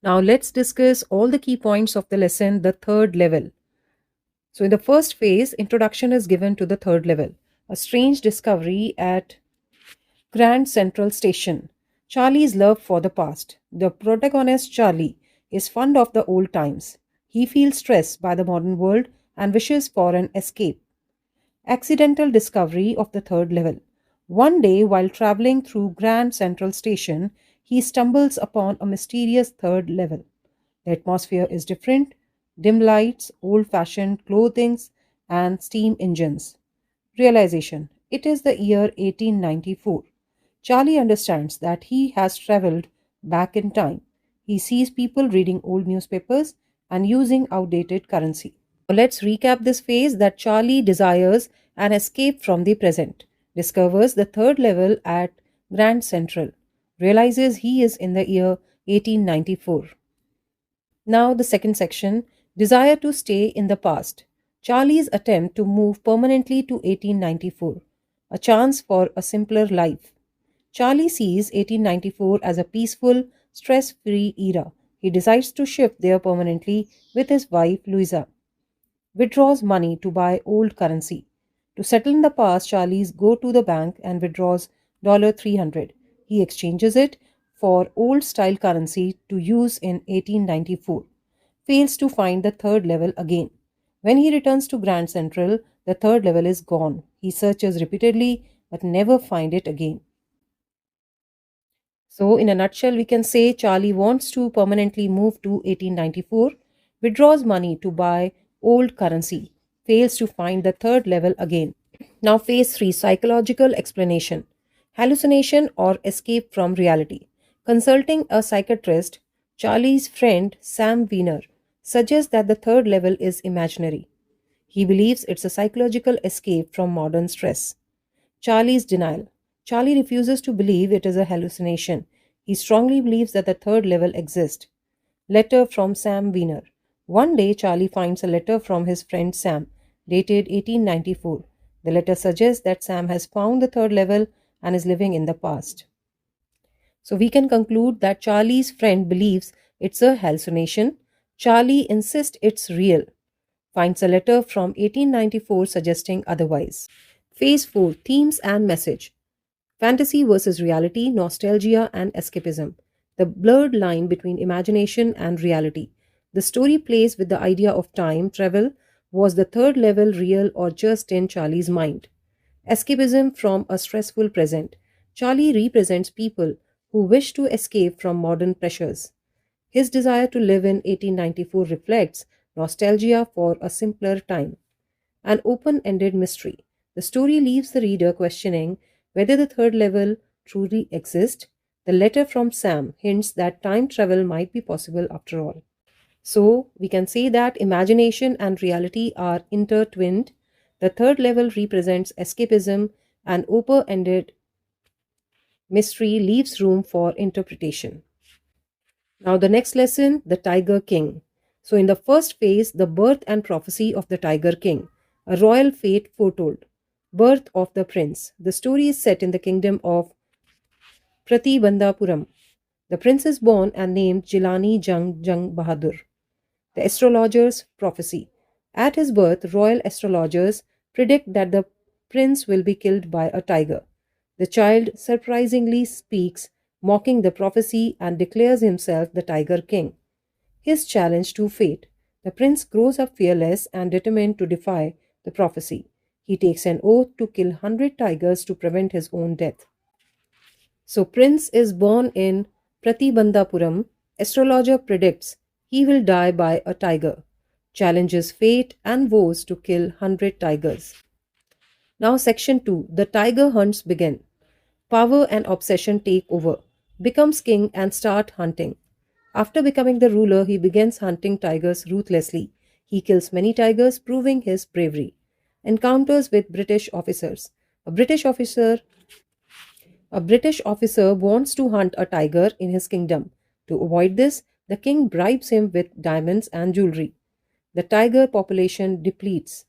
Now let's discuss all the key points of the lesson, the third level. So in the first phase, introduction is given to the third level. A strange discovery at Grand Central Station. Charlie's love for the past. The protagonist, Charlie, is fond of the old times. He feels stressed by the modern world and wishes for an escape. Accidental discovery of the third level. One day, while traveling through Grand Central Station, he stumbles upon a mysterious third level. The atmosphere is different: dim lights, old fashioned clothing, and steam engines. Realization: it is the year 1894. Charlie understands that he has traveled back in time. He sees people reading old newspapers and using outdated currency. Let's recap this phase that Charlie desires an escape from the present, discovers the third level at Grand Central, realizes he is in the year 1894. Now, the second section, desire to stay in the past. Charlie's attempt to move permanently to 1894, a chance for a simpler life. Charlie sees 1894 as a peaceful, stress free era. He decides to shift there permanently with his wife Louisa. Withdraws money to buy old currency. To settle in the past, Charlie's go to the bank and withdraws $300. He exchanges it for old style currency to use in 1894. Fails to find the third level again. When he returns to Grand Central, the third level is gone. He searches repeatedly but never find it again. So, in a nutshell, we can say Charlie wants to permanently move to 1894, withdraws money to buy old currency, fails to find the third level again. Now, phase 3, psychological explanation: hallucination or escape from reality. Consulting a psychiatrist, Charlie's friend Sam Wiener suggests that the third level is imaginary. He believes it's a psychological escape from modern stress. Charlie's denial. Charlie refuses to believe it is a hallucination. He strongly believes that the third level exists. Letter from Sam Wiener. One day, Charlie finds a letter from his friend Sam, dated 1894. The letter suggests that Sam has found the third level and is living in the past. So we can conclude that Charlie's friend believes it's a hallucination. Charlie insists it's real. Finds a letter from 1894 suggesting otherwise. Phase 4, themes and message. Fantasy versus reality, nostalgia and escapism. The blurred line between imagination and reality. The story plays with the idea of time travel. Was the third level real or just in Charlie's mind? Escapism from a stressful present. Charlie represents people who wish to escape from modern pressures. His desire to live in 1894 reflects nostalgia for a simpler time. An open ended mystery. The story leaves the reader questioning whether the third level truly exists. The letter from Sam hints that time travel might be possible after all. So, we can say that imagination and reality are intertwined. The third level represents escapism, and open ended mystery leaves room for interpretation. Now, the next lesson, the Tiger King. So, in the first phase, the birth and prophecy of the Tiger King, a royal fate foretold. Birth of the prince. The story is set in the kingdom of Pratibandhapuram. The prince is born and named Jilani Jung Bahadur. The astrologer's prophecy. At his birth, royal astrologers predict that the prince will be killed by a tiger. The child surprisingly speaks, mocking the prophecy, and declares himself the Tiger King. His challenge to fate. The prince grows up fearless and determined to defy the prophecy. He takes an oath to kill 100 tigers to prevent his own death. So, Prince is born in Pratibandhapuram. Astrologer predicts he will die by a tiger. Challenges fate and vows to kill 100 tigers. Now, section 2, the tiger hunts begin. Power and obsession take over. Becomes king and start hunting. After becoming the ruler, he begins hunting tigers ruthlessly. He kills many tigers, proving his bravery. Encounters with British officers. A British officer wants to hunt a tiger in his kingdom. To avoid this, the king bribes him with diamonds and jewelry. The tiger population depletes.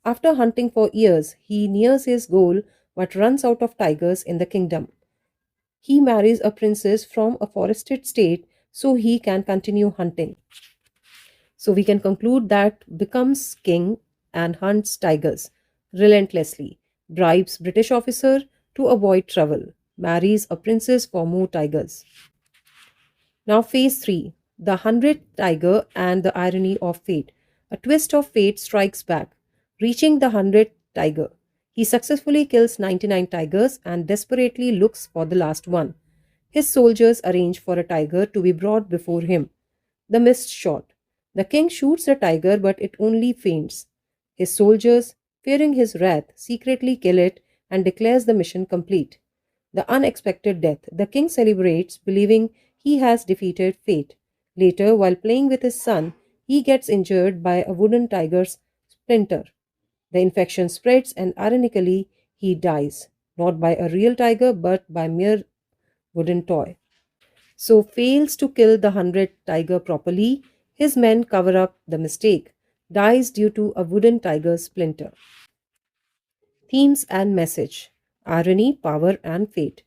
After hunting for years, he nears his goal but runs out of tigers in the kingdom. He marries a princess from a forested state so he can continue hunting. So we can conclude that becomes king and hunts tigers relentlessly, bribes British officer to avoid trouble, marries a princess for more tigers. Now, phase 3, the 100th tiger and the irony of fate. A twist of fate strikes back, reaching the 100th tiger. He successfully kills 99 tigers and desperately looks for the last one. His soldiers arrange for a tiger to be brought before him. The missed shot. The king shoots the tiger, but it only faints. His soldiers, fearing his wrath, secretly kill it and declares the mission complete. The unexpected death. The king celebrates, believing he has defeated fate. Later, while playing with his son, he gets injured by a wooden tiger's splinter. The infection spreads, and ironically, he dies, not by a real tiger but by mere wooden toy. So, fails to kill the 100th tiger properly, his men cover up the mistake, dies due to a wooden tiger's splinter. Themes and message: irony, power, and fate.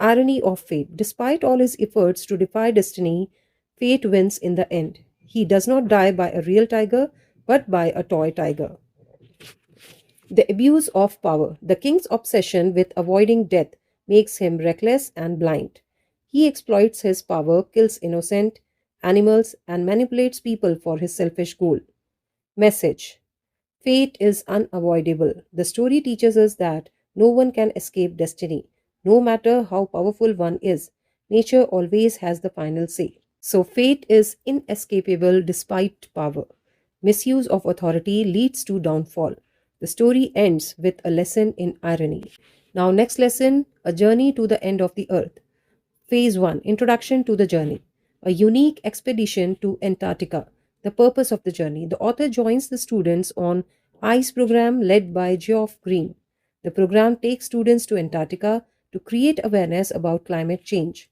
Irony of fate. Despite all his efforts to defy destiny, fate wins in the end. He does not die by a real tiger, but by a toy tiger. The abuse of power. The king's obsession with avoiding death makes him reckless and blind. He exploits his power, kills innocent animals, and manipulates people for his selfish goal. Message: fate is unavoidable. The story teaches us that no one can escape destiny. No matter how powerful one is, nature always has the final say. So, fate is inescapable despite power. Misuse of authority leads to downfall. The story ends with a lesson in irony. Now, next lesson: a journey to the end of the earth. Phase 1, Introduction to the Journey. A unique expedition to Antarctica. The purpose of the journey. The author joins the students on ICE program led by Geoff Green. The program takes students to Antarctica to create awareness about climate change.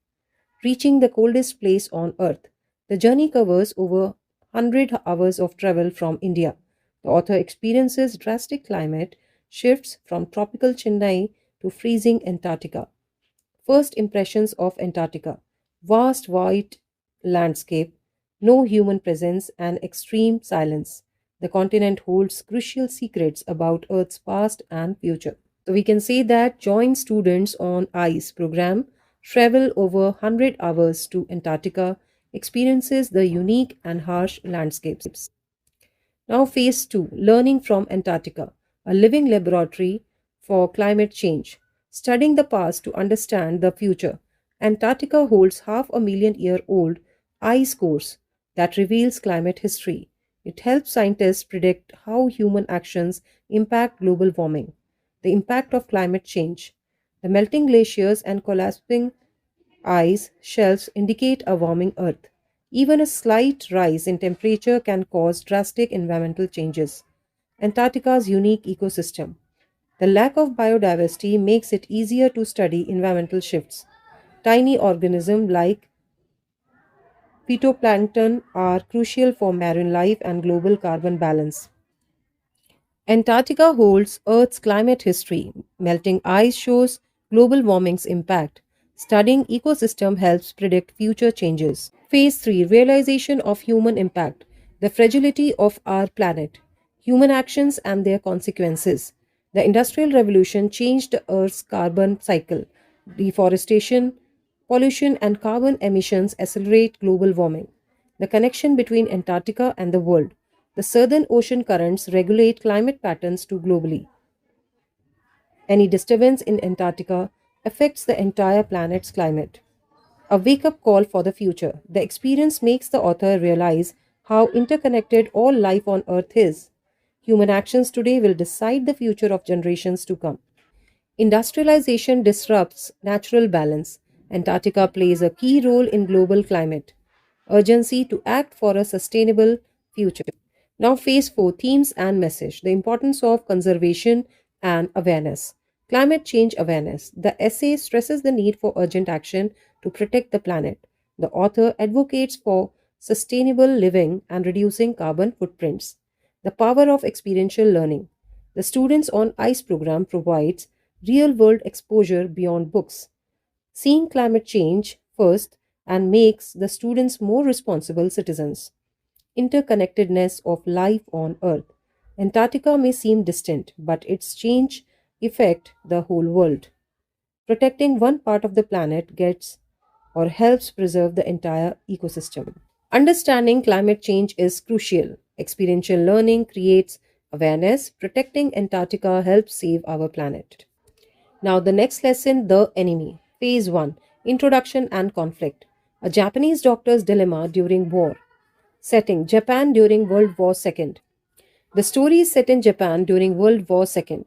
Reaching the coldest place on earth. The journey covers over 100 hours of travel from India. The author experiences drastic climate shifts from tropical Chennai to freezing Antarctica. First impressions of Antarctica: vast white landscape, no human presence, and extreme silence. The continent holds crucial secrets about Earth's past and future. So we can say that joint students on ICE program travel over 100 hours to Antarctica, experiences the unique and harsh landscapes. Now, phase 2, Learning from Antarctica, a living laboratory for climate change, studying the past to understand the future. Antarctica holds half a million year old ice cores that reveals climate history. It helps scientists predict how human actions impact global warming, the impact of climate change. The melting glaciers and collapsing ice shelves indicate a warming Earth. Even a slight rise in temperature can cause drastic environmental changes. Antarctica's unique ecosystem. The lack of biodiversity makes it easier to study environmental shifts. Tiny organisms like phytoplankton are crucial for marine life and global carbon balance. Antarctica holds Earth's climate history. Melting ice shows global warming's impact. Studying ecosystem helps predict future changes. Phase 3, Realization of Human Impact. The fragility of our planet. Human actions and their consequences. The Industrial Revolution changed the Earth's carbon cycle. Deforestation, pollution, and carbon emissions accelerate global warming. The connection between Antarctica and the world. The southern ocean currents regulate climate patterns to globally. Any disturbance in Antarctica affects the entire planet's climate. A wake up call for the future. The experience makes the author realize how interconnected all life on Earth is. Human actions today will decide the future of generations to come. Industrialization disrupts natural balance. Antarctica plays a key role in global climate. Urgency to act for a sustainable future. Now, phase 4, Themes and Message: the importance of conservation and awareness. Climate change awareness. The essay stresses the need for urgent action to protect the planet. The author advocates for sustainable living and reducing carbon footprints. The power of experiential learning. The Students on ICE program provides real world exposure beyond books. Seeing climate change first, and makes the students more responsible citizens. Interconnectedness of life on Earth. Antarctica may seem distant, but its change affect the whole world. Protecting one part of the planet gets or helps preserve the entire ecosystem. Understanding climate change is crucial. Experiential learning creates awareness. Protecting Antarctica helps save our planet. Now, the next lesson, The Enemy. Phase 1, Introduction and Conflict. A Japanese doctor's dilemma during war. Setting, Japan during World War II. The story is set in Japan during World War II.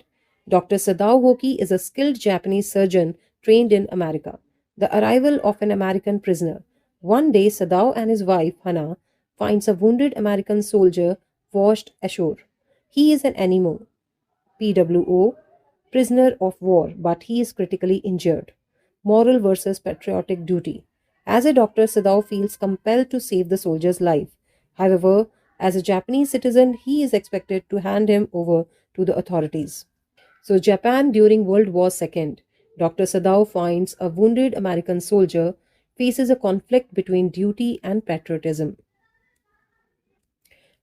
Dr. Sadao Hoki is a skilled Japanese surgeon trained in America. The arrival of an American prisoner. One day, Sadao and his wife, Hana, finds a wounded American soldier washed ashore. He is an enemy, PWO, prisoner of war, but he is critically injured. Moral versus patriotic duty. As a doctor, Sadao feels compelled to save the soldier's life. However, as a Japanese citizen, he is expected to hand him over to the authorities. So, Japan during World War II, Dr. Sadao finds a wounded American soldier faces a conflict between duty and patriotism.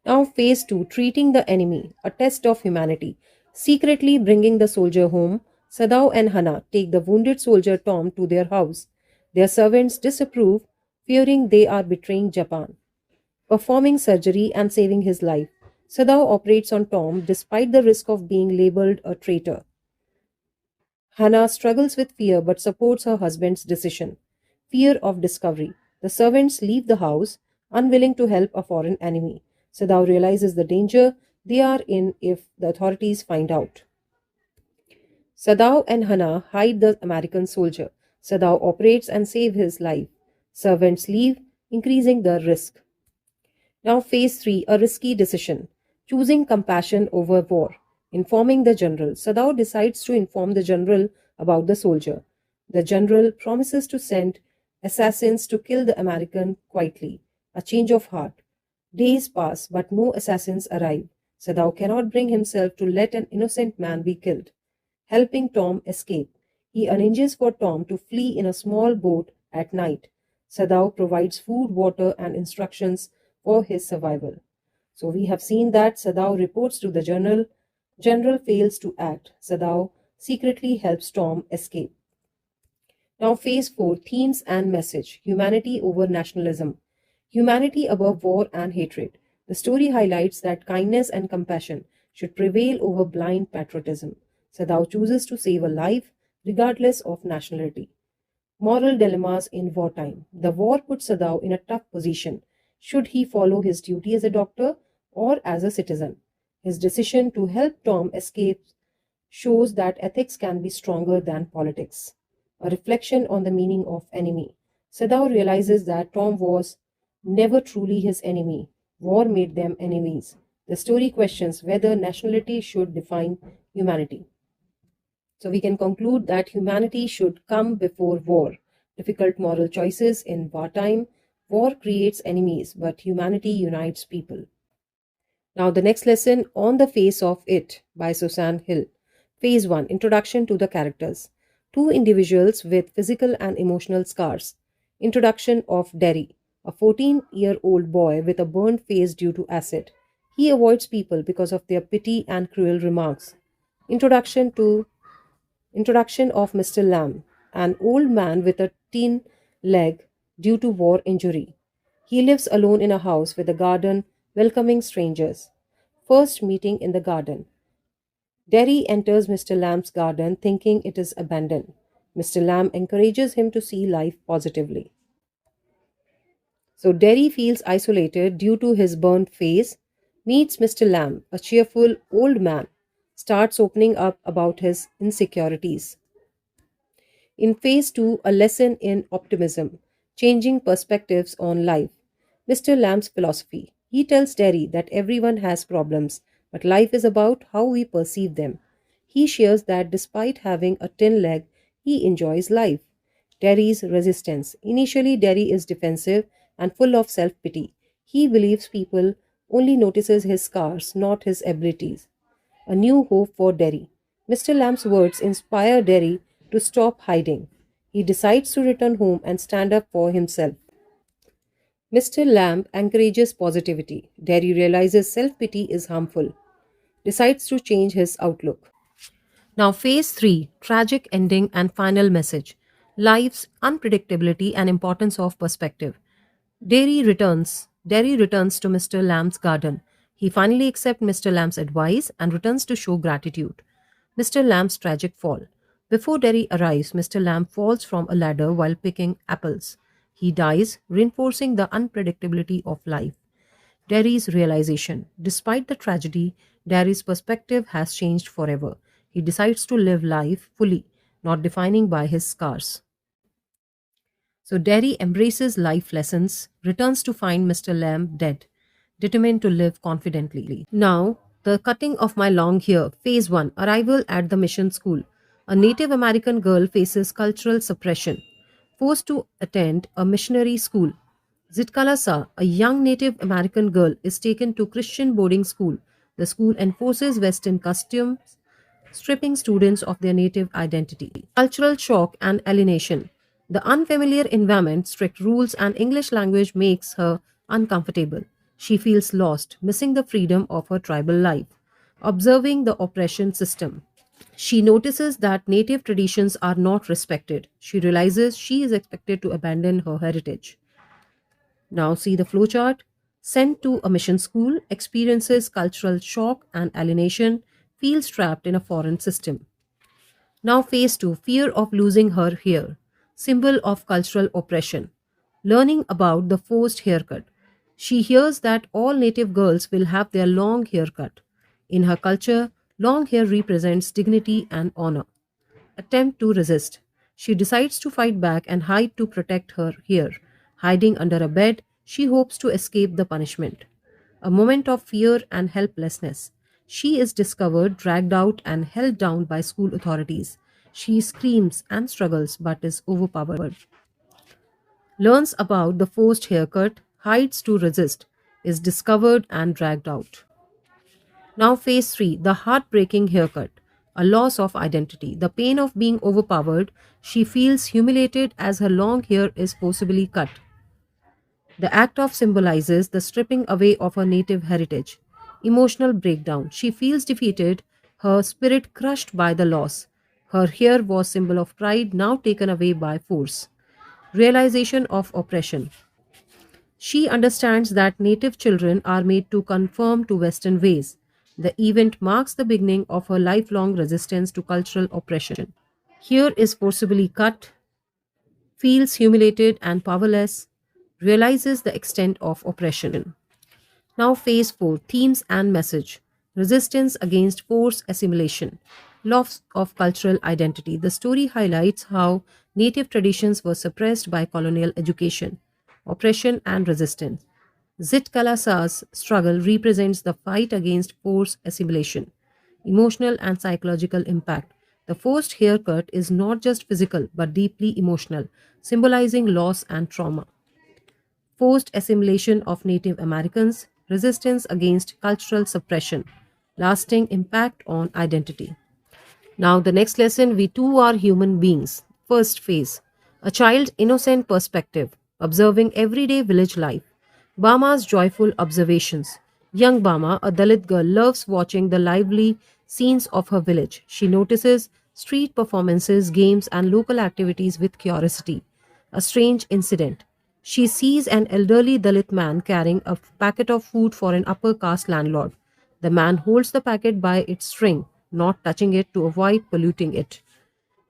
Now, phase 2, treating the enemy, a test of humanity. Secretly bringing the soldier home, Sadao and Hana take the wounded soldier Tom to their house. Their servants disapprove, fearing they are betraying Japan. Performing surgery and saving his life, Sadao operates on Tom despite the risk of being labeled a traitor. Hannah struggles with fear but supports her husband's decision. Fear of discovery. The servants leave the house, unwilling to help a foreign enemy. Sadao realizes the danger they are in if the authorities find out. Sadao and Hannah hide the American soldier. Sadao operates and saves his life. Servants leave, increasing the risk. Now, phase 3, a risky decision. Choosing compassion over war. Informing the general. Sadao decides to inform the general about the soldier. The general promises to send assassins to kill the American quietly. A change of heart. Days pass, but no assassins arrive. Sadao cannot bring himself to let an innocent man be killed. Helping Tom escape. He arranges for Tom to flee in a small boat at night. Sadao provides food, water, and instructions for his survival. So we have seen that Sadao reports to the general. General fails to act. Sadao secretly helps Tom escape. Now, phase 4, themes and message. Humanity over nationalism. Humanity above war and hatred. The story highlights that kindness and compassion should prevail over blind patriotism. Sadao chooses to save a life regardless of nationality. Moral dilemmas in wartime. The war puts Sadao in a tough position. Should he follow his duty as a doctor or as a citizen? His decision to help Tom escape shows that ethics can be stronger than politics. A reflection on the meaning of enemy. Sadao realizes that Tom was never truly his enemy. War made them enemies. The story questions whether nationality should define humanity. So we can conclude that humanity should come before war. Difficult moral choices in wartime. War creates enemies, but humanity unites people. Now, the next lesson, On the Face of It by Susan Hill. Phase 1, Introduction to the Characters. Two individuals with physical and emotional scars. Introduction of Derry, a 14-year-old boy with a burned face due to acid. He avoids people because of their petty and cruel remarks. Introduction of Mr. Lamb, an old man with a tin leg due to war injury. He lives alone in a house with a garden, welcoming strangers. First meeting in the garden. Derry enters Mr. Lamb's garden thinking it is abandoned. Mr. Lamb encourages him to see life positively. So Derry feels isolated due to his burnt face, meets Mr. Lamb, a cheerful old man, starts opening up about his insecurities. In phase 2, a lesson in optimism, changing perspectives on life. Mr. Lamb's philosophy. He tells Derry that everyone has problems, but life is about how we perceive them. He shares that despite having a tin leg, he enjoys life. Derry's resistance. Initially, Derry is defensive and full of self-pity. He believes people only notices his scars, not his abilities. A new hope for Derry. Mr. Lamb's words inspire Derry to stop hiding. He decides to return home and stand up for himself. Mr. Lamb encourages positivity. Derry realizes self pity is harmful, decides to change his outlook. Now, phase 3, tragic ending and final message. Life's unpredictability and importance of perspective. Derry returns to Mr. Lamb's garden. He finally accepts Mr. Lamb's advice and returns to show gratitude. Mr. Lamb's tragic fall. Before Derry arrives, Mr. Lamb falls from a ladder while picking apples. He dies, reinforcing the unpredictability of life. Derry's realization. Despite the tragedy, Derry's perspective has changed forever. He decides to live life fully, not defining by his scars. So Derry embraces life lessons, returns to find Mr. Lamb dead, determined to live confidently. Now, the cutting of my long hair, phase 1, arrival at the mission school. A Native American girl faces cultural suppression, forced to attend a missionary school. Zitkalasa, a young Native American girl, is taken to Christian boarding school. The school enforces Western customs, stripping students of their native identity. Cultural shock and alienation. The unfamiliar environment, strict rules, and English language makes her uncomfortable. She feels lost, missing the freedom of her tribal life. Observing the oppression system. She notices that native traditions are not respected. She realizes she is expected to abandon her heritage. Now, see the flowchart. Sent to a mission school, experiences cultural shock and alienation, feels trapped in a foreign system. Now, phase 2, fear of losing her hair, symbol of cultural oppression. Learning about the forced haircut. She hears that all native girls will have their long hair cut. In her culture, long hair represents dignity and honor. Attempt to resist. She decides to fight back and hide to protect her hair. Hiding under a bed, she hopes to escape the punishment. A moment of fear and helplessness. She is discovered, dragged out, and held down by school authorities. She screams and struggles but is overpowered. Learns about the forced haircut, hides to resist, is discovered and dragged out. Now, phase 3, the heartbreaking haircut, a loss of identity. The pain of being overpowered, she feels humiliated as her long hair is forcibly cut. The act of symbolizes the stripping away of her native heritage. Emotional breakdown. She feels defeated, her spirit crushed by the loss. Her hair was symbol of pride, now taken away by force. Realization of oppression. She understands that native children are made to conform to Western ways. The event marks the beginning of her lifelong resistance to cultural oppression. Hair is forcibly cut, feels humiliated and powerless, realizes the extent of oppression. Now, phase 4, themes and message. Resistance against forced assimilation, loss of cultural identity. The story highlights how native traditions were suppressed by colonial education, oppression, and resistance. Zitkalasa's struggle represents the fight against forced assimilation, emotional and psychological impact. The forced haircut is not just physical but deeply emotional, symbolizing loss and trauma. Forced assimilation of Native Americans, resistance against cultural suppression, lasting impact on identity. Now, the next lesson, we too are human beings. First phase, a child's innocent perspective, observing everyday village life. Bama's joyful observations. Young Bama, a Dalit girl, loves watching the lively scenes of her village. She notices street performances, games, and local activities with curiosity. A strange incident. She sees an elderly Dalit man carrying a packet of food for an upper caste landlord. The man holds the packet by its string, not touching it to avoid polluting it.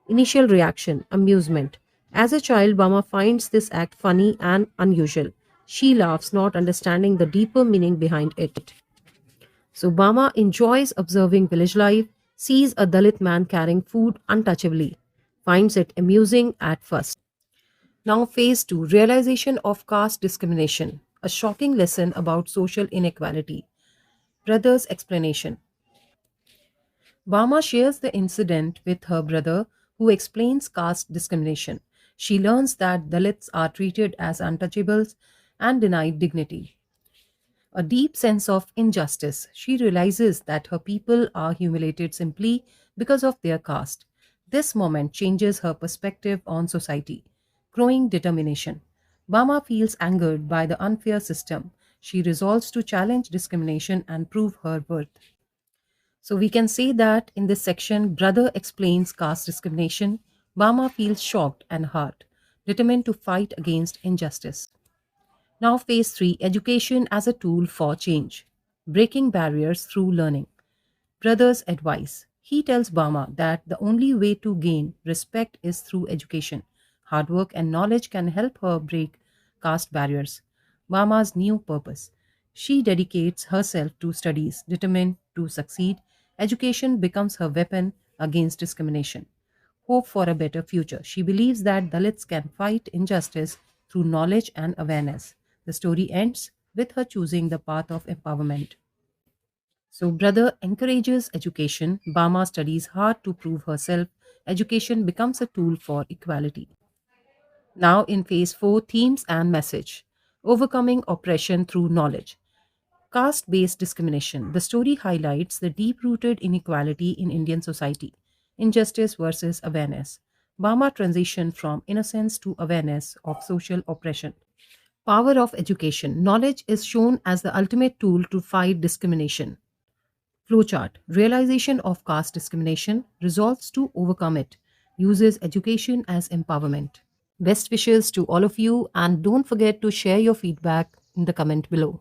Initial reaction, amusement. As a child, Bama finds this act funny and unusual. She laughs, not understanding the deeper meaning behind it. So, Bama enjoys observing village life, sees a Dalit man carrying food untouchably, finds it amusing at first. Now, phase 2, realization of caste discrimination, a shocking lesson about social inequality. Brother's explanation. Bama shares the incident with her brother, who explains caste discrimination. She learns that Dalits are treated as untouchables and denied dignity. A deep sense of injustice. She realizes that her people are humiliated simply because of their caste. This moment changes her perspective on society. Growing determination. Bama feels angered by the unfair system. She resolves to challenge discrimination and prove her worth. So we can say that in this section, brother explains caste discrimination. Bama feels shocked and hurt, determined to fight against injustice. Now, phase 3, education as a tool for change, breaking barriers through learning. Brother's advice. He tells Bama that the only way to gain respect is through education. Hard work and knowledge can help her break caste barriers. Bama's new purpose. She dedicates herself to studies, determined to succeed. Education becomes her weapon against discrimination. Hope for a better future. She believes that Dalits can fight injustice through knowledge and awareness. The story ends with her choosing the path of empowerment. So, brother encourages education. Bama studies hard to prove herself. Education becomes a tool for equality. Now, in phase 4, themes and message. Overcoming oppression through knowledge. Caste based discrimination. The story highlights the deep rooted inequality in Indian society. Injustice versus awareness. Bama transitioned from innocence to awareness of social oppression. Power of education. Knowledge is shown as the ultimate tool to fight discrimination. Flowchart. Realization of caste discrimination, resolves to overcome it, uses education as empowerment. Best wishes to all of you, and don't forget to share your feedback in the comment below.